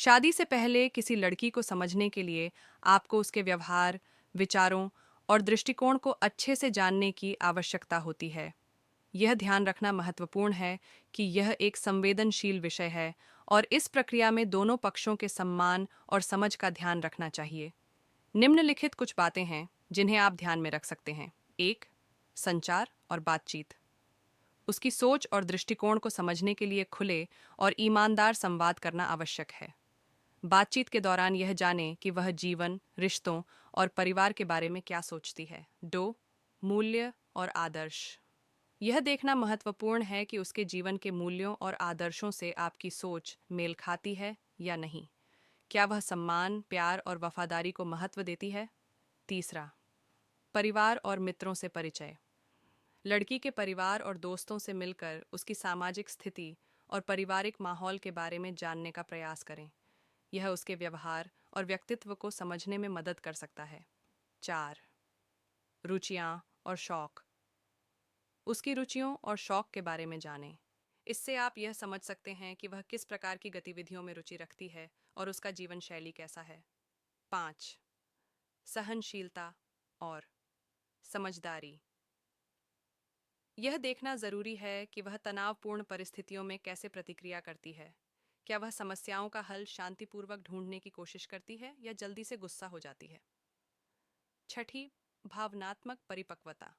शादी से पहले किसी लड़की को समझने के लिए आपको उसके व्यवहार, विचारों और दृष्टिकोण को अच्छे से जानने की आवश्यकता होती है। यह ध्यान रखना महत्वपूर्ण है कि यह एक संवेदनशील विषय है और इस प्रक्रिया में दोनों पक्षों के सम्मान और समझ का ध्यान रखना चाहिए। निम्नलिखित कुछ बातें हैं जिन्हें आप ध्यान में रख सकते हैं। एक, संचार और बातचीत। उसकी सोच और दृष्टिकोण को समझने के लिए खुले और ईमानदार संवाद करना आवश्यक है। बातचीत के दौरान यह जानें कि वह जीवन, रिश्तों और परिवार के बारे में क्या सोचती है। दो, मूल्य और आदर्श। यह देखना महत्वपूर्ण है कि उसके जीवन के मूल्यों और आदर्शों से आपकी सोच मेल खाती है या नहीं। क्या वह सम्मान, प्यार और वफादारी को महत्व देती है? तीसरा, परिवार और मित्रों से परिचय। लड़की के परिवार और दोस्तों से मिलकर उसकी सामाजिक स्थिति और पारिवारिक माहौल के बारे में जानने का प्रयास करें। यह उसके व्यवहार और व्यक्तित्व को समझने में मदद कर सकता है। चार, रुचियाँ और शौक। उसकी रुचियों और शौक के बारे में जानें। इससे आप यह समझ सकते हैं कि वह किस प्रकार की गतिविधियों में रुचि रखती है और उसका जीवन शैली कैसा है। पाँच, सहनशीलता और समझदारी। यह देखना जरूरी है कि वह तनावपूर्ण परिस्थितियों में कैसे प्रतिक्रिया करती है। क्या वह समस्याओं का हल शांतिपूर्वक ढूंढने की कोशिश करती है या जल्दी से गुस्सा हो जाती है। छठी, भावनात्मक परिपक्वता।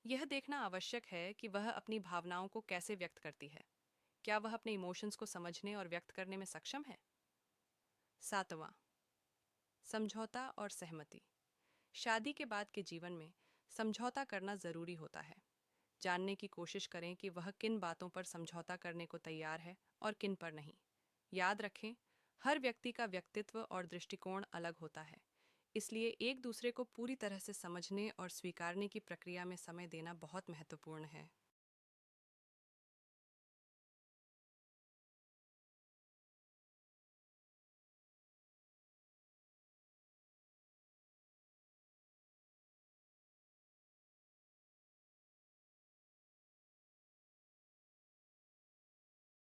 यह देखना आवश्यक है कि वह अपनी भावनाओं को कैसे व्यक्त करती है। क्या वह अपने इमोशंस को समझने और व्यक्त करने में सक्षम है। सातवां, समझौता और सहमति। शादी के बाद के जीवन में समझौता करना जरूरी होता है। जानने की कोशिश करें कि वह किन बातों पर समझौता करने को तैयार है और किन पर नहीं। याद रखें, हर व्यक्ति का व्यक्तित्व और दृष्टिकोण अलग होता है, इसलिए एक दूसरे को पूरी तरह से समझने और स्वीकारने की प्रक्रिया में समय देना बहुत महत्वपूर्ण है।